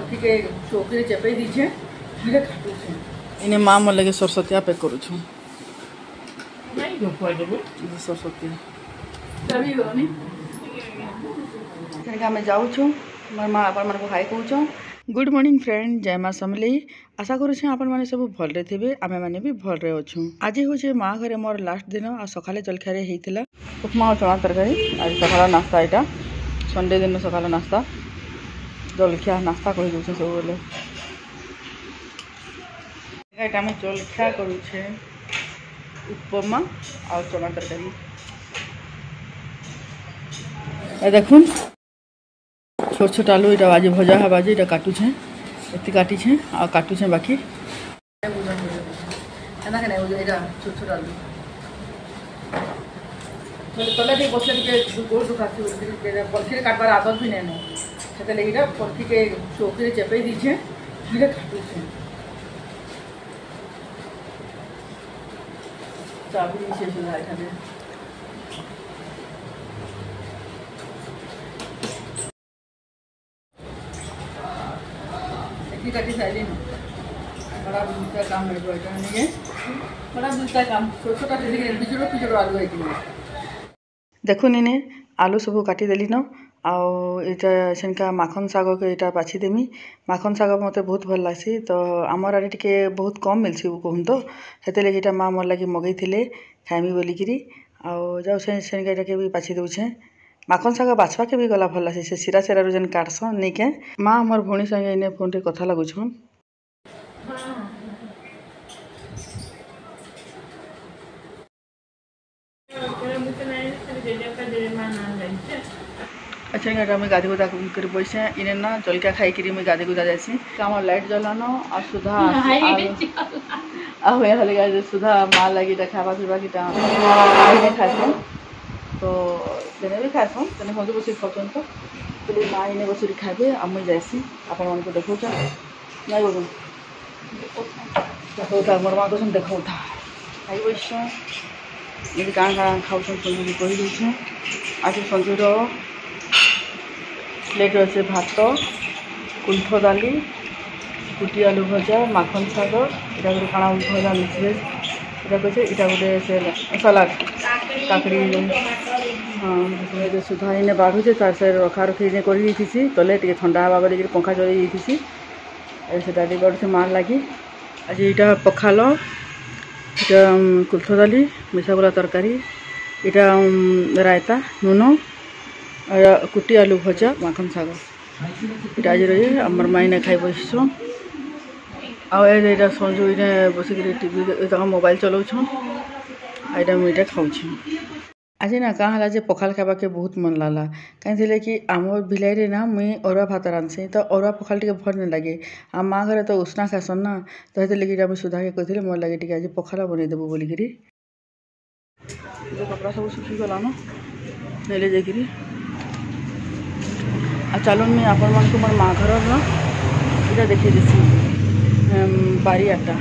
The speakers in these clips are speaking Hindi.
परथी के चौकी चेपे दीछे धीरे काटुछे इने माँ मोर लगे सरस्वती पैक करूछु सरस्वती आम जाऊँ मोर माँ आपण मन को हाई कहूँ। गुड मॉर्निंग फ्रेंड, जय माँ समलेई। आशा करुच्छे आपण मैंने सब भलरे थे, आमे मैंने भी भलरे अच्छू। आज हूँ माँ घरे मोर लास्ट दिन आ सकाले जलखिया होता उपमा और चना तरकारी। आज सकाल नास्ता यहाँ संडे दिन सकाल नास्ता जलखिया नास्ता कही दूचे सब बेले यहाँ आम जलखिया करुचे उपमा और चना तरकारी। देखुन छोट छोट आलू यहाँ आज भजा है बाजे यहाँ काटुछे एति काटिछे आ काटुछे बाकी छोट छोट आलू तले ठीक बसले गोड़ दुखाती परथी काटबार आदत भी नहीं से लगे परथी के चौकी चेपे दीछे धीरे काटुछे चाबी शेष है काटी सारी बड़ा दूसरा काम है बड़ा दूसरा काम छोट छोटा बिजोड़ पिजोड़ आलू है कि देखुन इने आलू सब काटिदेली न आटा सेनका माखन शाग के यहाँ बाछीदेमी। माखन शाग मत बहुत भल लसी तो आमर आड़े टे बहुत कम मिलसी कहूँ तो से लगे यहाँ माँ मोर लगे मगई थे खाइमी बोलिकी जाऊ सेनका के भी बाछी दौचे। माखन शाग बाछवा के भी गला भल लसी से सिरा सिरा जेन काटसन नहीं के माँ मोर भौणी संगे इने फोन टे कथा लगुछन। अच्छा यहाँ मुझे गाधी गुदा कर बैसे इने ना जलखिया खाई मुझे गाधी गुदा जासी आम लाइट जलान आ सुधा लगे सुधा माँ लगी खावा पीवा की खाएसन तो तेने भी खाएसन तेने मजे बस खाऊन तो बोले माँ इने बस खाए आ मुझे जासी आपण मन को देखा नहीं बोलूँ देखा मोर माँ कहते देखा खाई बैस ये काँ काँ खाऊन कही दे आज संजूर प्लेट अच्छे भात कुल्थ दाली कुटी आलू भजा माखन शाग इटा गोटे काଣା भजा मिक्स भेज इटा कहे इटा गोटे से सलाद काकड़ी हाँ सुधा इने बाढ़ुचे तार से रखा रखी कर तले टे ठंडा हवा बोल पंखा चल जाती बाढ़ुचे मार लगी। आज यहाँ पखाल इटा कुल्थ दाली मिसागुला तरकारी इटा रायता नून कुटी आलू भजा माखन शाग इटा आज रही आमर माँ इने खाई बस आटा संजू इने बसिक टी मोबाइल चलाऊन आईटा मुझे खाऊँ। आज ना क्या है पखाल खावा के बहुत मन लाला कहीं कि आम भिलाई ना मुई अरुआ भात रांधसी तो अरुआ पखाल टे भल नहीं लगे आ माँ घरे तो उष्णा खासन ना तो ये लगे सुधा के कहते मोर लगे टे आज पखाल बनईदेबू बोलिकी कपड़ा सब सुखीगला न नहीं जाकि आ चलुन मुझे आपण मन को मोर माँ घर ना इटा देखी देसी बारीआटा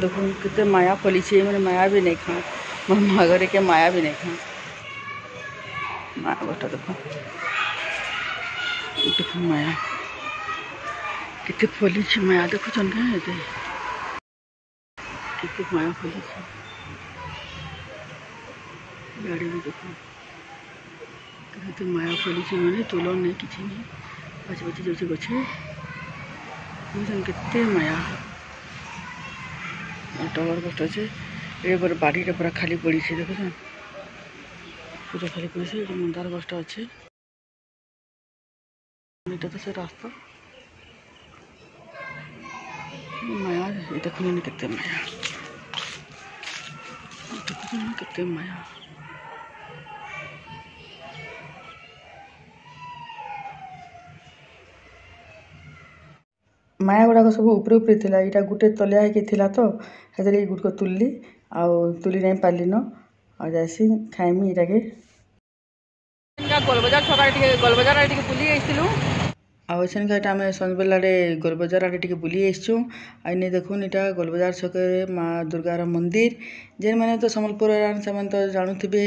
देखो कितने माया फली मैंने माया भी नहीं खा मोर माँ घरे के माया भी नहीं खा माया गोटा देखो देखो माया कितने फली माया देखो चन कितने माया फली गाड़ी भी देखो कितने माया फली मैंने तुलन नहीं किसी नहीं बाची बाची जाऊँचे गचे केते माया टवर गछ अच्छे ये बाड़ी पूरा खाली पड़ी से देख पूरा खाली पड़ी से मंदार गछटा अच्छे ये तो से रास्ता माया ये देख केते माया केते माया माया गुड़ाक सब उपरे उपरे थिला इटा गुटे तलिया होगी तो से गुटक तुलली तुली नहीं पार्ली न आ जासी खाइमी इटा के गोलबजार छक गोलबजार बुली आसन का आम सन्जबेलाड़े गोलबजार आड़े टे बुली आसचु आईने देखुन इटा गोलबजार छके माँ दुर्गार मंदिर जेन मैंने तो सम्बलपुर से तो जानूे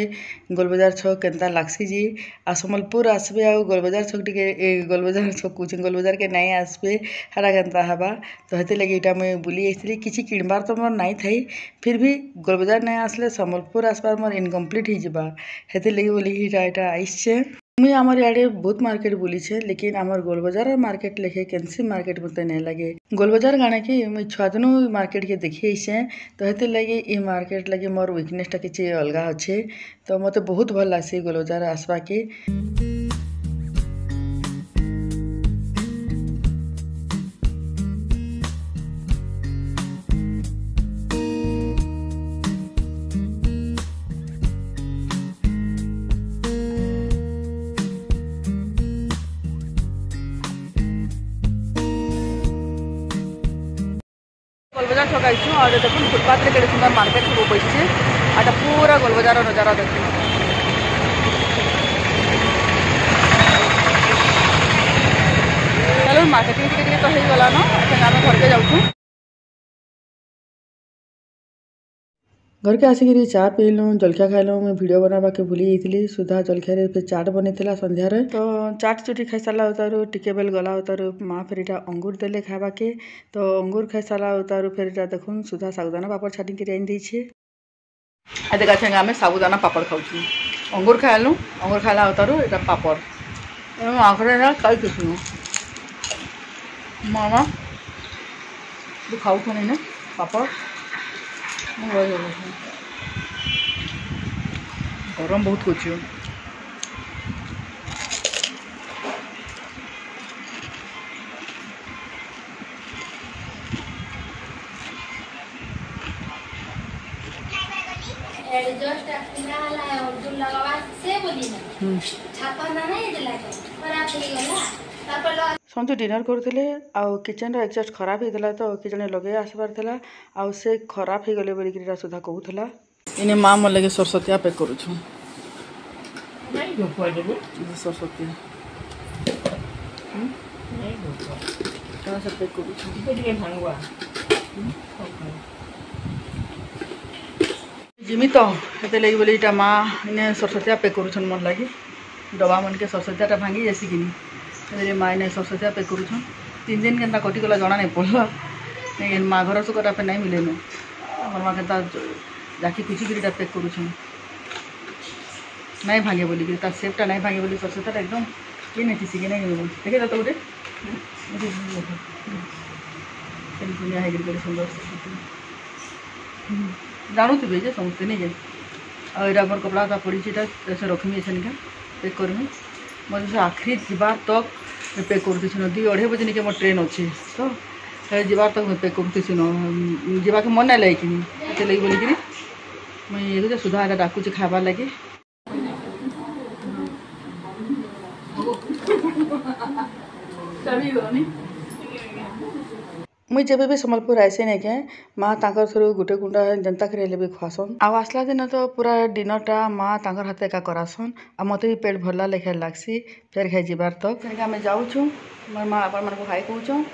गोलबजार छक केन्ता लागसी जी आ सम्बलपुर आसबे आ गोलबजार छक टे गोलबजार छक कौच गोलबजार के नहीं आसबे हरा केन्ता हवा तो हेती लगे इटा मुझे बुली आसती किसी किणबार तो मोर नहीं थी फिर भी गोलबजार नहीं आसले सम्बलपुर आसबार मोर इनकम्प्लीट ही जावा हेती लगे बोली इटा आइसे मुई आमर इे बहुत मार्केट बुली छे लेकिन आमर गोलबजार मार्केट लेखे केनसी मार्केट मत नहीं लगे गोलबजार गाने कि मुई छुआ दिनू मार्केट के देखी आइसे तो हेती लगे ये मार्केट लगे मोर वीकनेसटा किसी अलग अच्छे तो मत बहुत भल लगे गोलबजार आसवा के गोलबजार छक आईचु और देखो फुटपाथ के सुंदर मार्केट सब बैठे आटा पूरा गोलबजार नजारा देखो चलो मार्केटिंग तो हो गला ना आम घर के जाऊँ घर के आसिक चा पीलु जलखिया खाइलु मुझे वीडियो बनावा के भूली जाइली सुधा जलखिया फिर चाट बनी संध्यार तो चाट चुटी खाई सारा उतारू टिके बेल गला उतारू माँ फिर इटा अंगूर देले खावा के तो अंगूर खाई सारा उतारू फिर इटा देखुन सुधा साबुदाना पापड़ छाटी के आन देछे आ देखा छे आम साबुदाना पापड़ खाऊँ अंगूर खाइलु अंगूर खाला उतारू इटा पापड़ आखरे कई किस्म मामा खाऊ ना पापड़ गरम बहुत कुछ समझो डिनर करते आउ किचन एडजस्ट खराब होता तो कि जन लगे आसबार था आउ से खराब हो गले बोलिक सुधा कहूला इने माँ मोर लगे सरस्वती पैक करुछु सरस्वती पैक करुछु जिमी तो ये लगे बोली इटा माँ इन्हें सरस्वती पैक करुछन मोर लगे डबा मन के सरस्वती भांगी जासी कि माँ इन्हें सरस्वती पैक करुछन 3 दिन के कटिगला जना नहीं पड़ा लेकिन माँ घर सुखटा पे नहीं मिले मोर माँ के जाकि कुचिक पैक करुछन नहीं भांगे बोलिक सेपटा नहीं भांगे बोली सरस्वती एकदम कि नहीं थी नहीं देखे तो गोटे दुनिया है सुंदर जानूे जे समस्ते नहीं आईटा मोर कपड़ा पड़ी से रखमी ऐसा पैक करमी मत से आखिरी जीवार तक पैक कर 2-2:30 बजे निके मोर ट्रेन अच्छे तो जीवार तक पैक कर जावाक मन नहीं लगे कि लगे बोलिकी मुझे सुधा डाकुचे खाबार लगे मुझे जब भी सम्बलपुर आसे नहीं के माँ ताकर थ्रू गुटे गुंडा जनता करे भी खुआसन आउ आसला दिन तो पूरा डिनरटा माँ ताकर हाथ एका करासन आ मत भी पेट भरला लेखा लागसी फेर खाई जीवार तक आम जाऊँ मोर माँ आप खाई कहूँ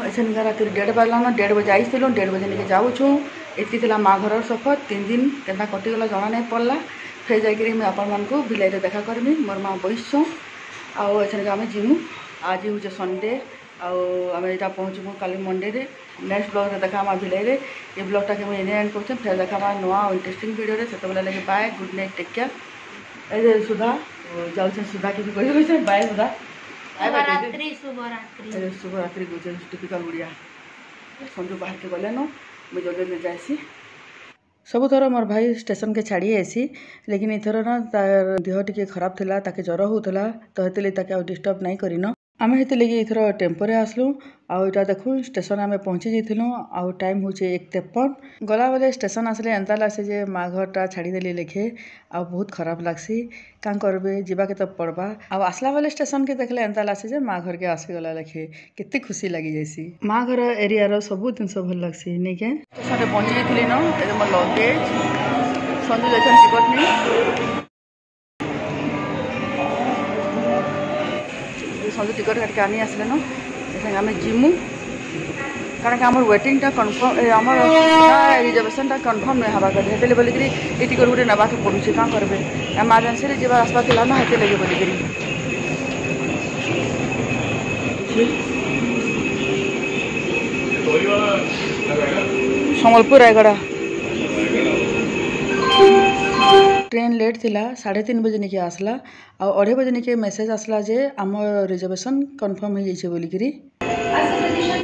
ऐसे रात 1:30 बजला 1:30 बजे आई 1:30 बजे नहीं जाऊँ एति माँ घर सफर 3 दिन के कटिगला जना नहीं पड़ला फिर जाकि मुझे आपण को बिलाई देखा करमी मोर माँ बैसु आसे आम जीमु आज हूँ संडे आम यहाँ पहुँचबू काली मंडे रे नेक्स्ट ब्लॉग देखा भिलाई रे ये ब्लॉगटा के मुझे एंड कर फिर देखा नुआ इंटरेस्टिंग वीडियो रे से लगे bye good night take care ए सुधा जाऊँ सुधा के भी बाय सुधा शुभरात्रि टिपिकल ओडिया संजू बाहर के गले न मुझे जल्दी जल्दी जासी सब थर मोर भाई स्टेशन के छाड़ी आसी लेकिन इथर ना तार देह टिके खराब थिला ताके ज्वर होता तो हेतले ताके डिस्टर्ब नहीं करिन आम हेतु लगे इथर टेम्पोरे आसलु आउ इटा देखु स्टेशन आम पहुँची जाइलु आउ टाइम हूँ 1:53 गला बेले स्टेशन आसले एंता लगसी जे माँ घरटा छाड़ीदेली लेखे आउ बहुत खराब लगसी क्या करबे जीवा के तो पड़बा आउ आसला बेले स्टेशन के देखले एंता लगसी जे माँ घर के आसीगला लेखे केते खुशी लगी जाइसी माँ घर एरिया सब जिनस भल लगसी नहीं के स्टेशन पहुँची जाइली न मोर लगेज संजू जाइछन टिकट नहीं समझ टिकट काटिक आनी आसले न आम जिमु कारण कि आमर वेटिंगटा कन्फर्म आमर रिजर्वेशनटा कन्फर्म नहीं हवा करें हेतले बोलिकी ये टिकट गोटे नाक पड़ू क्या करेंगे एमरजेंसी जी आसपा था ना हेतले बोलिकी सम्बलपुर रायगड़ा ट्रेन लेट थिला 3:30 बजे निके आसला आ 2:30 बजे निके मेसेज आसला जे आम रिजर्वेशन कन्फर्म हो जाइए बोलिकी।